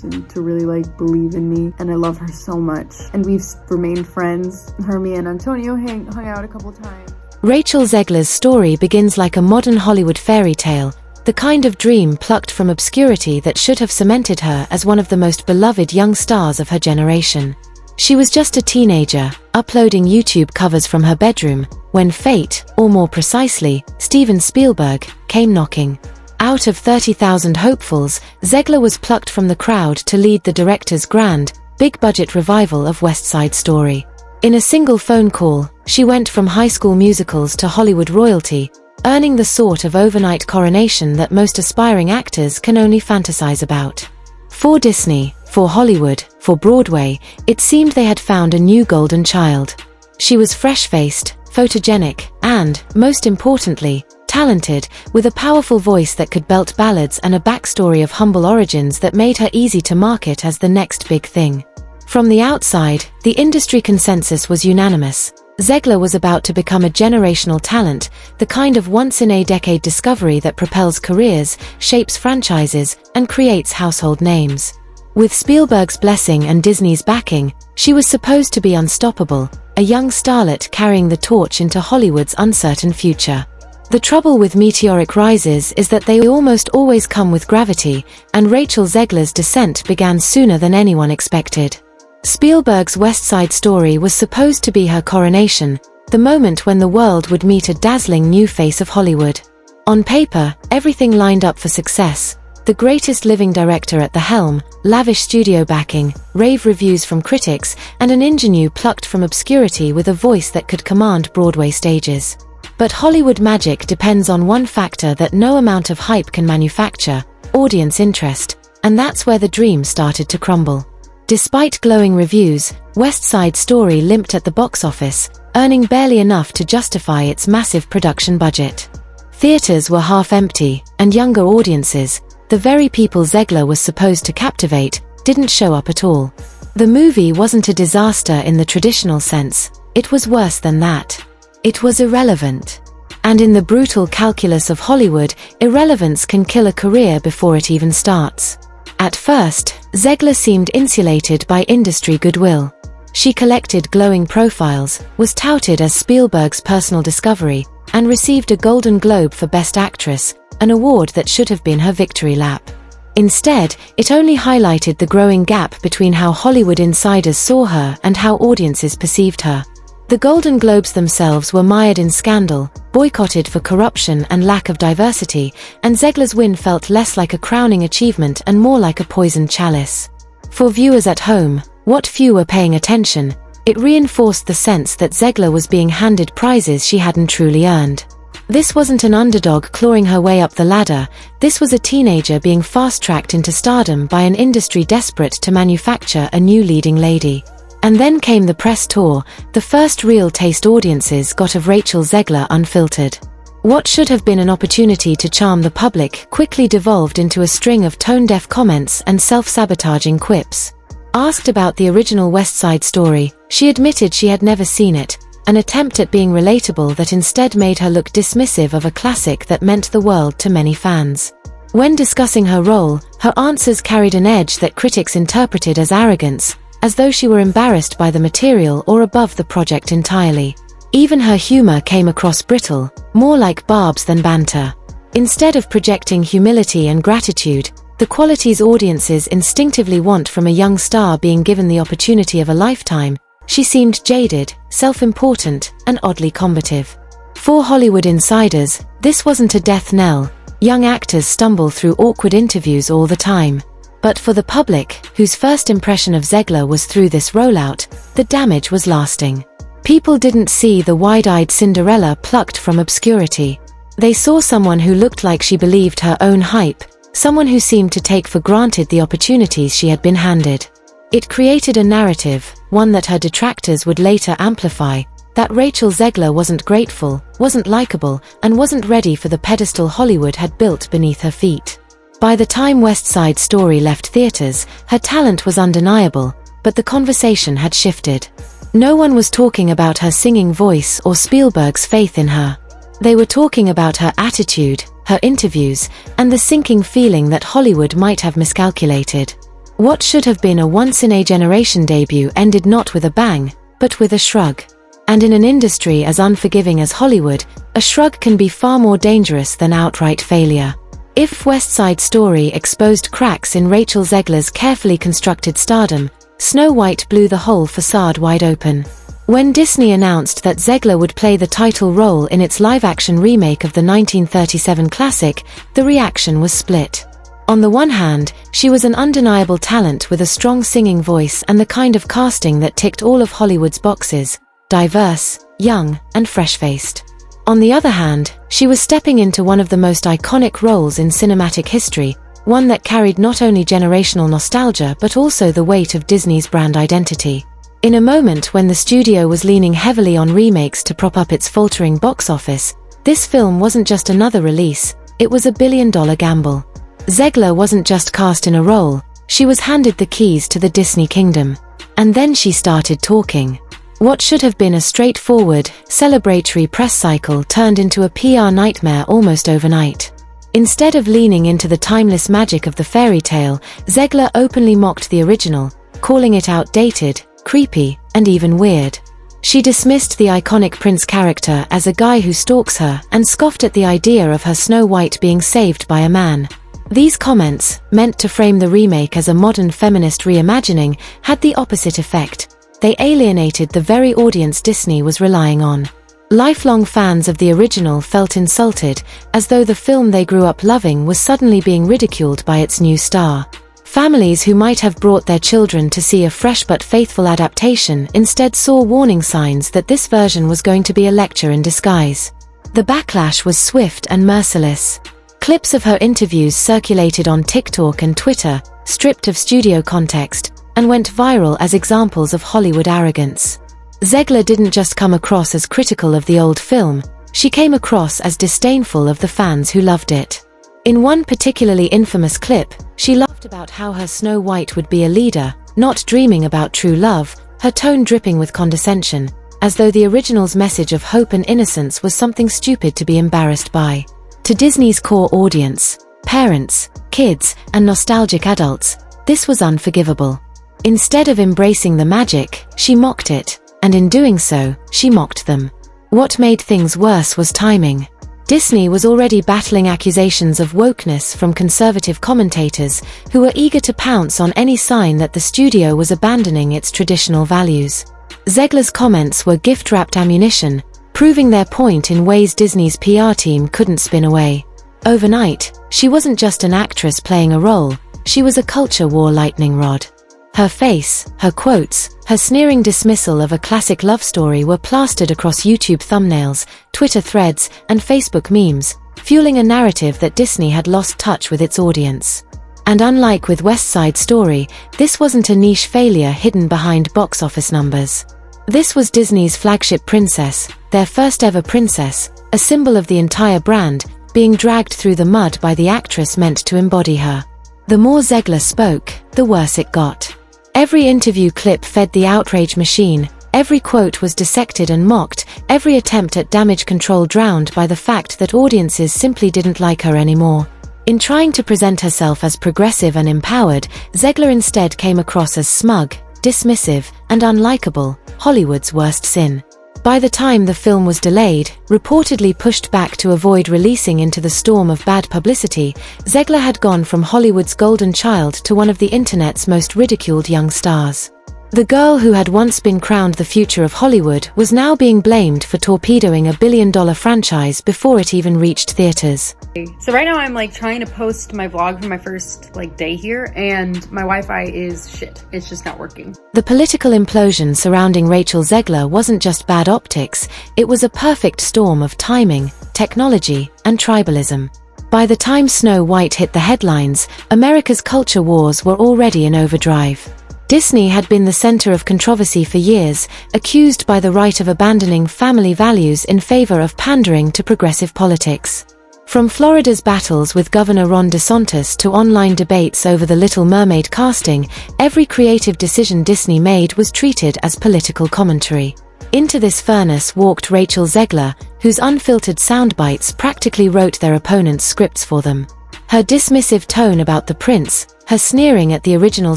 and to really like believe in me, and I love her so much. And we've remained friends. Me and Antonio hung out a couple times. Rachel Zegler's story begins like a modern Hollywood fairy tale, the kind of dream plucked from obscurity that should have cemented her as one of the most beloved young stars of her generation. She was just a teenager, uploading YouTube covers from her bedroom, when fate, or more precisely, Steven Spielberg, came knocking. Out of 30,000 hopefuls, Zegler was plucked from the crowd to lead the director's grand, big-budget revival of West Side Story. In a single phone call, she went from high school musicals to Hollywood royalty, earning the sort of overnight coronation that most aspiring actors can only fantasize about. For Disney, for Hollywood, for Broadway, it seemed they had found a new golden child. She was fresh-faced, photogenic, and, most importantly, talented, with a powerful voice that could belt ballads and a backstory of humble origins that made her easy to market as the next big thing. From the outside, the industry consensus was unanimous. Zegler was about to become a generational talent, the kind of once-in-a-decade discovery that propels careers, shapes franchises, and creates household names. With Spielberg's blessing and Disney's backing, she was supposed to be unstoppable, a young starlet carrying the torch into Hollywood's uncertain future. The trouble with meteoric rises is that they almost always come with gravity, and Rachel Zegler's descent began sooner than anyone expected. Spielberg's West Side Story was supposed to be her coronation, the moment when the world would meet a dazzling new face of Hollywood. On paper, everything lined up for success. The greatest living director at the helm, lavish studio backing, rave reviews from critics, and an ingenue plucked from obscurity with a voice that could command Broadway stages. But Hollywood magic depends on one factor that no amount of hype can manufacture: audience interest, and that's where the dream started to crumble. Despite glowing reviews, West Side Story limped at the box office, earning barely enough to justify its massive production budget. Theaters were half empty, and younger audiences, the very people Zegler was supposed to captivate, didn't show up at all. The movie wasn't a disaster in the traditional sense, it was worse than that. It was irrelevant. And in the brutal calculus of Hollywood, irrelevance can kill a career before it even starts. At first, Zegler seemed insulated by industry goodwill. She collected glowing profiles, was touted as Spielberg's personal discovery, and received a Golden Globe for Best Actress, an award that should have been her victory lap. Instead, it only highlighted the growing gap between how Hollywood insiders saw her and how audiences perceived her. The Golden Globes themselves were mired in scandal, boycotted for corruption and lack of diversity, and Zegler's win felt less like a crowning achievement and more like a poisoned chalice. For viewers at home, what few were paying attention, it reinforced the sense that Zegler was being handed prizes she hadn't truly earned. This wasn't an underdog clawing her way up the ladder, this was a teenager being fast-tracked into stardom by an industry desperate to manufacture a new leading lady. And then came the press tour, the first real taste audiences got of Rachel Zegler unfiltered. What should have been an opportunity to charm the public quickly devolved into a string of tone-deaf comments and self-sabotaging quips. Asked about the original West Side Story, she admitted she had never seen it, an attempt at being relatable that instead made her look dismissive of a classic that meant the world to many fans. When discussing her role, her answers carried an edge that critics interpreted as arrogance, as though she were embarrassed by the material or above the project entirely. Even her humor came across brittle, more like barbs than banter. Instead of projecting humility and gratitude, the qualities audiences instinctively want from a young star being given the opportunity of a lifetime, she seemed jaded, self-important, and oddly combative. For Hollywood insiders, this wasn't a death knell. Young actors stumble through awkward interviews all the time. But for the public, whose first impression of Zegler was through this rollout, the damage was lasting. People didn't see the wide-eyed Cinderella plucked from obscurity. They saw someone who looked like she believed her own hype, someone who seemed to take for granted the opportunities she had been handed. It created a narrative, one that her detractors would later amplify, that Rachel Zegler wasn't grateful, wasn't likable, and wasn't ready for the pedestal Hollywood had built beneath her feet. By the time West Side Story left theaters, her talent was undeniable, but the conversation had shifted. No one was talking about her singing voice or Spielberg's faith in her. They were talking about her attitude, her interviews, and the sinking feeling that Hollywood might have miscalculated. What should have been a once-in-a-generation debut ended not with a bang, but with a shrug. And in an industry as unforgiving as Hollywood, a shrug can be far more dangerous than outright failure. If West Side Story exposed cracks in Rachel Zegler's carefully constructed stardom, Snow White blew the whole facade wide open. When Disney announced that Zegler would play the title role in its live-action remake of the 1937 classic, the reaction was split. On the one hand, she was an undeniable talent with a strong singing voice and the kind of casting that ticked all of Hollywood's boxes: diverse, young, and fresh-faced. On the other hand, she was stepping into one of the most iconic roles in cinematic history, one that carried not only generational nostalgia but also the weight of Disney's brand identity. In a moment when the studio was leaning heavily on remakes to prop up its faltering box office, this film wasn't just another release, it was a billion-dollar gamble. Zegler wasn't just cast in a role, she was handed the keys to the Disney kingdom. And then she started talking. What should have been a straightforward, celebratory press cycle turned into a PR nightmare almost overnight. Instead of leaning into the timeless magic of the fairy tale, Zegler openly mocked the original, calling it outdated, creepy, and even weird. She dismissed the iconic prince character as a guy who stalks her and scoffed at the idea of her Snow White being saved by a man. These comments, meant to frame the remake as a modern feminist reimagining, had the opposite effect. They alienated the very audience Disney was relying on. Lifelong fans of the original felt insulted, as though the film they grew up loving was suddenly being ridiculed by its new star. Families who might have brought their children to see a fresh but faithful adaptation instead saw warning signs that this version was going to be a lecture in disguise. The backlash was swift and merciless. Clips of her interviews circulated on TikTok and Twitter, stripped of studio context, and went viral as examples of Hollywood arrogance. Zegler didn't just come across as critical of the old film, she came across as disdainful of the fans who loved it. In one particularly infamous clip, she laughed about how her Snow White would be a leader, not dreaming about true love, her tone dripping with condescension, as though the original's message of hope and innocence was something stupid to be embarrassed by. To Disney's core audience, parents, kids, and nostalgic adults, this was unforgivable. Instead of embracing the magic, she mocked it, and in doing so, she mocked them. What made things worse was timing. Disney was already battling accusations of wokeness from conservative commentators who were eager to pounce on any sign that the studio was abandoning its traditional values. Zegler's comments were gift-wrapped ammunition, proving their point in ways Disney's PR team couldn't spin away. Overnight, she wasn't just an actress playing a role, she was a culture war lightning rod. Her face, her quotes, her sneering dismissal of a classic love story were plastered across YouTube thumbnails, Twitter threads, and Facebook memes, fueling a narrative that Disney had lost touch with its audience. And unlike with West Side Story, this wasn't a niche failure hidden behind box office numbers. This was Disney's flagship princess, their first ever princess, a symbol of the entire brand, being dragged through the mud by the actress meant to embody her. The more Zegler spoke, the worse it got. Every interview clip fed the outrage machine, every quote was dissected and mocked, every attempt at damage control drowned by the fact that audiences simply didn't like her anymore. In trying to present herself as progressive and empowered, Zegler instead came across as smug, dismissive, and unlikable, Hollywood's worst sin. By the time the film was delayed, reportedly pushed back to avoid releasing into the storm of bad publicity, Zegler had gone from Hollywood's golden child to one of the internet's most ridiculed young stars. The girl who had once been crowned the future of Hollywood was now being blamed for torpedoing a billion-dollar franchise before it even reached theaters. So right now I'm trying to post my vlog for my first day here, and my Wi-Fi is shit. It's just not working. The political implosion surrounding Rachel Zegler wasn't just bad optics, it was a perfect storm of timing, technology, and tribalism. By the time Snow White hit the headlines, America's culture wars were already in overdrive. Disney had been the center of controversy for years, accused by the right of abandoning family values in favor of pandering to progressive politics. From Florida's battles with Governor Ron DeSantis to online debates over the Little Mermaid casting, every creative decision Disney made was treated as political commentary. Into this furnace walked Rachel Zegler, whose unfiltered soundbites practically wrote their opponents' scripts for them. Her dismissive tone about the prince, her sneering at the original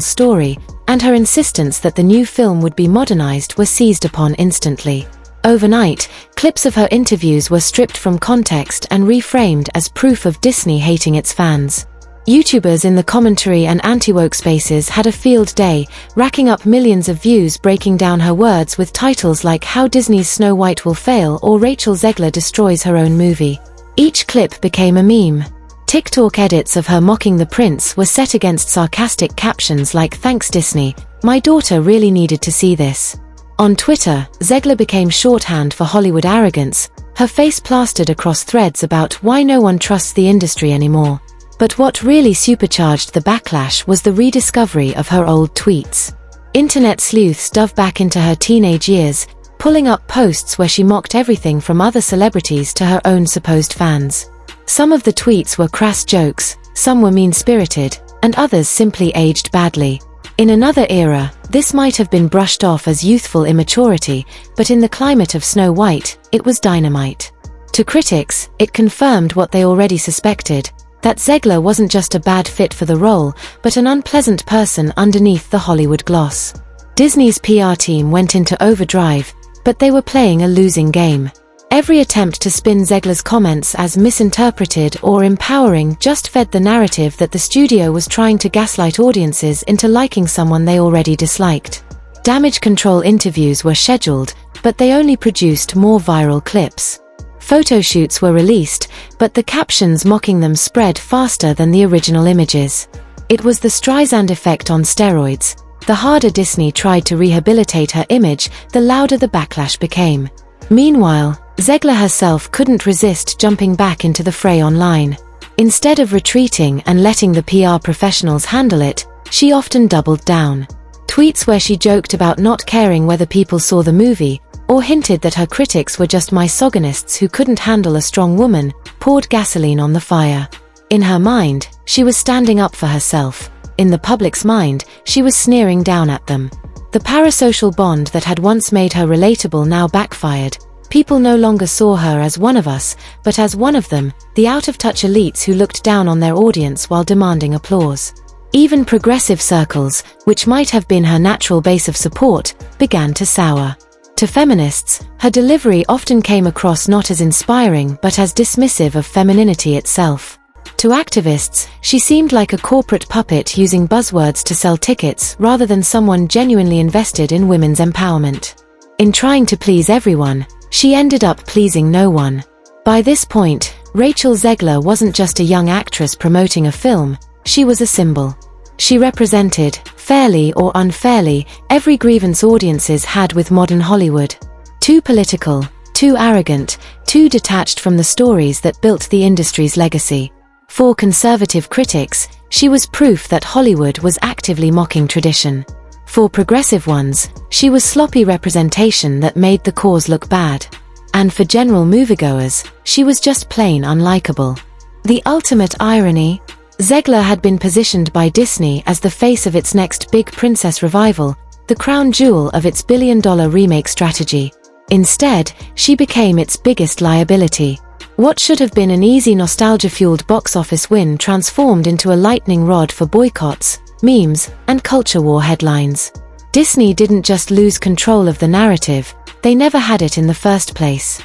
story, and her insistence that the new film would be modernized were seized upon instantly. Overnight, clips of her interviews were stripped from context and reframed as proof of Disney hating its fans. YouTubers in the commentary and anti-woke spaces had a field day, racking up millions of views breaking down her words with titles like How Disney's Snow White Will Fail or Rachel Zegler Destroys Her Own Movie. Each clip became a meme. TikTok edits of her mocking the prince were set against sarcastic captions like "Thanks Disney, my daughter really needed to see this." On Twitter, Zegler became shorthand for Hollywood arrogance, her face plastered across threads about why no one trusts the industry anymore. But what really supercharged the backlash was the rediscovery of her old tweets. Internet sleuths dove back into her teenage years, pulling up posts where she mocked everything from other celebrities to her own supposed fans. Some of the tweets were crass jokes, some were mean-spirited, and others simply aged badly. In another era, this might have been brushed off as youthful immaturity, but in the climate of Snow White, it was dynamite. To critics, it confirmed what they already suspected, that Zegler wasn't just a bad fit for the role, but an unpleasant person underneath the Hollywood gloss. Disney's PR team went into overdrive, but they were playing a losing game. Every attempt to spin Zegler's comments as misinterpreted or empowering just fed the narrative that the studio was trying to gaslight audiences into liking someone they already disliked. Damage control interviews were scheduled, but they only produced more viral clips. Photoshoots were released, but the captions mocking them spread faster than the original images. It was the Streisand effect on steroids. The harder Disney tried to rehabilitate her image, the louder the backlash became. Meanwhile, Zegler herself couldn't resist jumping back into the fray online. Instead of retreating and letting the PR professionals handle it, she often doubled down. Tweets where she joked about not caring whether people saw the movie, or hinted that her critics were just misogynists who couldn't handle a strong woman, poured gasoline on the fire. In her mind, she was standing up for herself. In the public's mind, she was sneering down at them. The parasocial bond that had once made her relatable now backfired. People no longer saw her as one of us, but as one of them, the out-of-touch elites who looked down on their audience while demanding applause. Even progressive circles, which might have been her natural base of support, began to sour. To feminists, her delivery often came across not as inspiring but as dismissive of femininity itself. To activists, she seemed like a corporate puppet using buzzwords to sell tickets rather than someone genuinely invested in women's empowerment. In trying to please everyone, she ended up pleasing no one. By this point, Rachel Zegler wasn't just a young actress promoting a film, she was a symbol. She represented, fairly or unfairly, every grievance audiences had with modern Hollywood. Too political, too arrogant, too detached from the stories that built the industry's legacy. For conservative critics, she was proof that Hollywood was actively mocking tradition. For progressive ones, she was sloppy representation that made the cause look bad. And for general moviegoers, she was just plain unlikable. The ultimate irony? Zegler had been positioned by Disney as the face of its next big princess revival, the crown jewel of its billion-dollar remake strategy. Instead, she became its biggest liability. What should have been an easy nostalgia-fueled box office win transformed into a lightning rod for boycotts, memes, and culture war headlines. Disney didn't just lose control of the narrative, they never had it in the first place.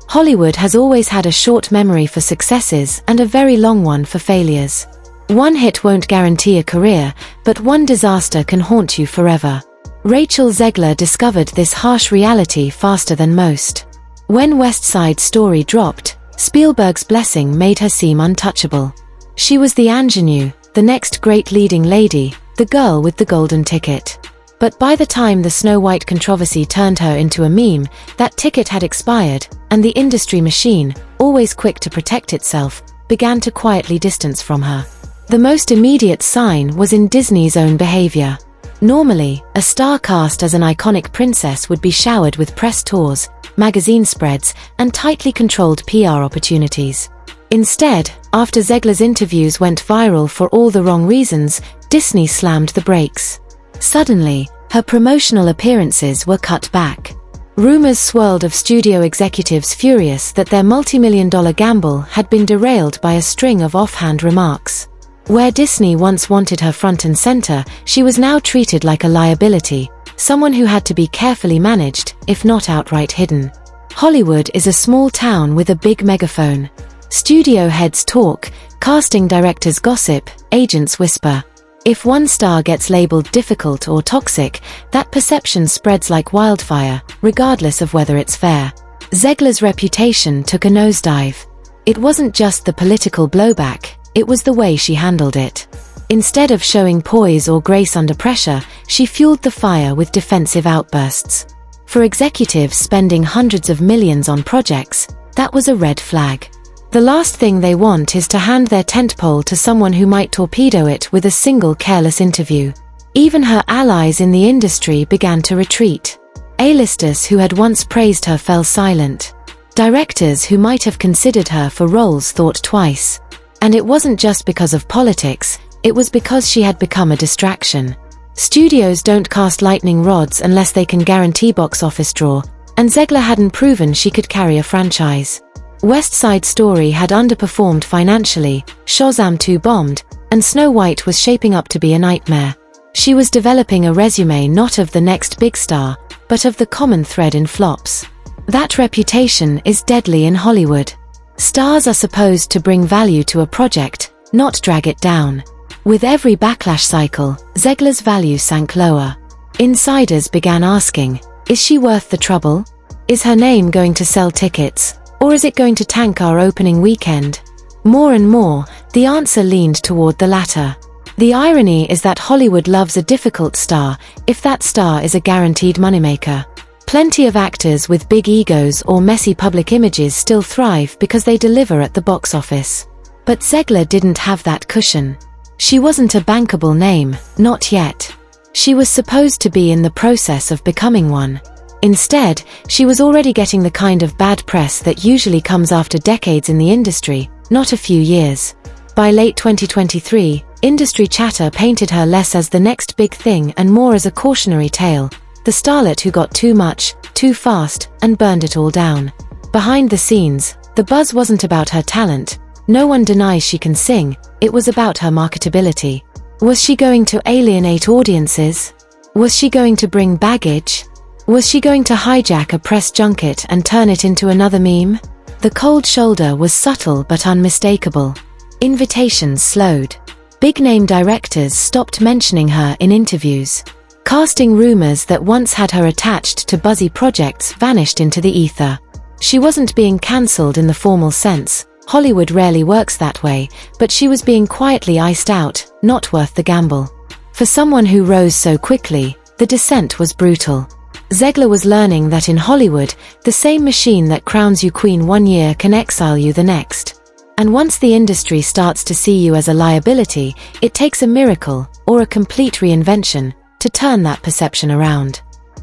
Hollywood has always had a short memory for successes and a very long one for failures. One hit won't guarantee a career, but one disaster can haunt you forever. Rachel Zegler discovered this harsh reality faster than most. When West Side Story dropped, Spielberg's blessing made her seem untouchable. She was the ingenue, the next great leading lady, the girl with the golden ticket. But by the time the Snow White controversy turned her into a meme, that ticket had expired, and the industry machine, always quick to protect itself, began to quietly distance from her. The most immediate sign was in Disney's own behavior. Normally, a star cast as an iconic princess would be showered with press tours, magazine spreads, and tightly controlled PR opportunities. Instead, after Zegler's interviews went viral for all the wrong reasons, Disney slammed the brakes. Suddenly, her promotional appearances were cut back. Rumors swirled of studio executives furious that their multi-million-dollar gamble had been derailed by a string of offhand remarks. Where Disney once wanted her front and center, she was now treated like a liability, someone who had to be carefully managed, if not outright hidden. Hollywood is a small town with a big megaphone. Studio heads talk, casting directors gossip, agents whisper. If one star gets labeled difficult or toxic, that perception spreads like wildfire, regardless of whether it's fair. Zegler's reputation took a nosedive. It wasn't just the political blowback, it was the way she handled it. Instead of showing poise or grace under pressure, she fueled the fire with defensive outbursts. For executives spending hundreds of millions on projects, that was a red flag. The last thing they want is to hand their tentpole to someone who might torpedo it with a single careless interview. Even her allies in the industry began to retreat. A-listers who had once praised her fell silent. Directors who might have considered her for roles thought twice. And it wasn't just because of politics, it was because she had become a distraction. Studios don't cast lightning rods unless they can guarantee box office draw, and Zegler hadn't proven she could carry a franchise. West Side Story had underperformed financially, Shazam 2 bombed, and Snow White was shaping up to be a nightmare. She was developing a resume not of the next big star, but of the common thread in flops. That reputation is deadly in Hollywood. Stars are supposed to bring value to a project, not drag it down. With every backlash cycle, Zegler's value sank lower. Insiders began asking, is she worth the trouble? Is her name going to sell tickets? Or is it going to tank our opening weekend? More and more, the answer leaned toward the latter. The irony is that Hollywood loves a difficult star if that star is a guaranteed moneymaker. Plenty of actors with big egos or messy public images still thrive because they deliver at the box office. But Zegler didn't have that cushion. She wasn't a bankable name, not yet. She was supposed to be in the process of becoming one. Instead, she was already getting the kind of bad press that usually comes after decades in the industry, not a few years. By late 2023, industry chatter painted her less as the next big thing and more as a cautionary tale, the starlet who got too much, too fast, and burned it all down. Behind the scenes, the buzz wasn't about her talent. No one denies she can sing, it was about her marketability. Was she going to alienate audiences? Was she going to bring baggage? Was she going to hijack a press junket and turn it into another meme? The cold shoulder was subtle but unmistakable. Invitations slowed. Big-name directors stopped mentioning her in interviews. Casting rumors that once had her attached to buzzy projects vanished into the ether. She wasn't being cancelled in the formal sense. Hollywood rarely works that way, but she was being quietly iced out, not worth the gamble. For someone who rose so quickly, the descent was brutal. Zegler was learning that in Hollywood, the same machine that crowns you queen one year can exile you the next. And once the industry starts to see you as a liability, it takes a miracle, or a complete reinvention, to turn that perception around.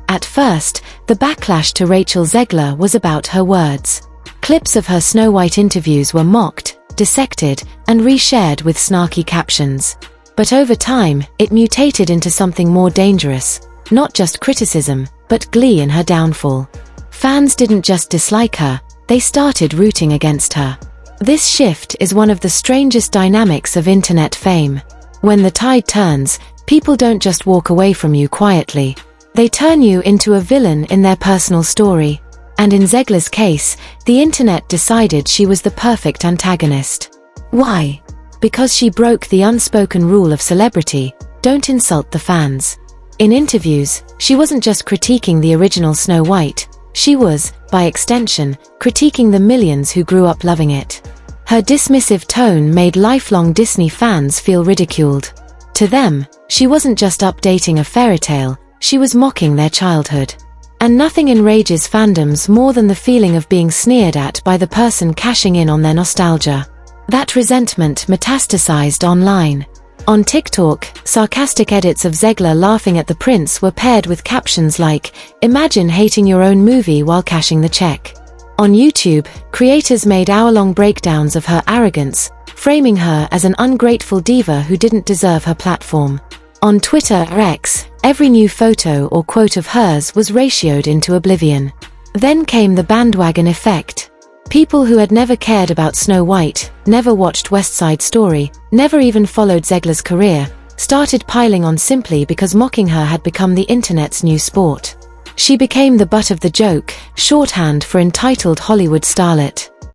At first, the backlash to Rachel Zegler was about her words. Clips of her Snow White interviews were mocked, dissected, and reshared with snarky captions. But over time, it mutated into something more dangerous. Not just criticism, but glee in her downfall. Fans didn't just dislike her, they started rooting against her. This shift is one of the strangest dynamics of internet fame. When the tide turns, people don't just walk away from you quietly. They turn you into a villain in their personal story. And in Zegler's case, the internet decided she was the perfect antagonist. Why? Because she broke the unspoken rule of celebrity, don't insult the fans. In interviews, she wasn't just critiquing the original Snow White, she was, by extension, critiquing the millions who grew up loving it. Her dismissive tone made lifelong Disney fans feel ridiculed. To them, she wasn't just updating a fairy tale, she was mocking their childhood. And nothing enrages fandoms more than the feeling of being sneered at by the person cashing in on their nostalgia. That resentment metastasized online. On TikTok, sarcastic edits of Zegler laughing at the prince were paired with captions like, "Imagine hating your own movie while cashing the check." On YouTube, creators made hour-long breakdowns of her arrogance, framing her as an ungrateful diva who didn't deserve her platform. On Twitter X, Every new photo or quote of hers was ratioed into oblivion. Then came the bandwagon effect. People who had never cared about Snow White, never watched West Side Story, never even followed Zegler's career, started piling on simply because mocking her had become the internet's new sport. She became the butt of the joke, shorthand for entitled Hollywood starlet.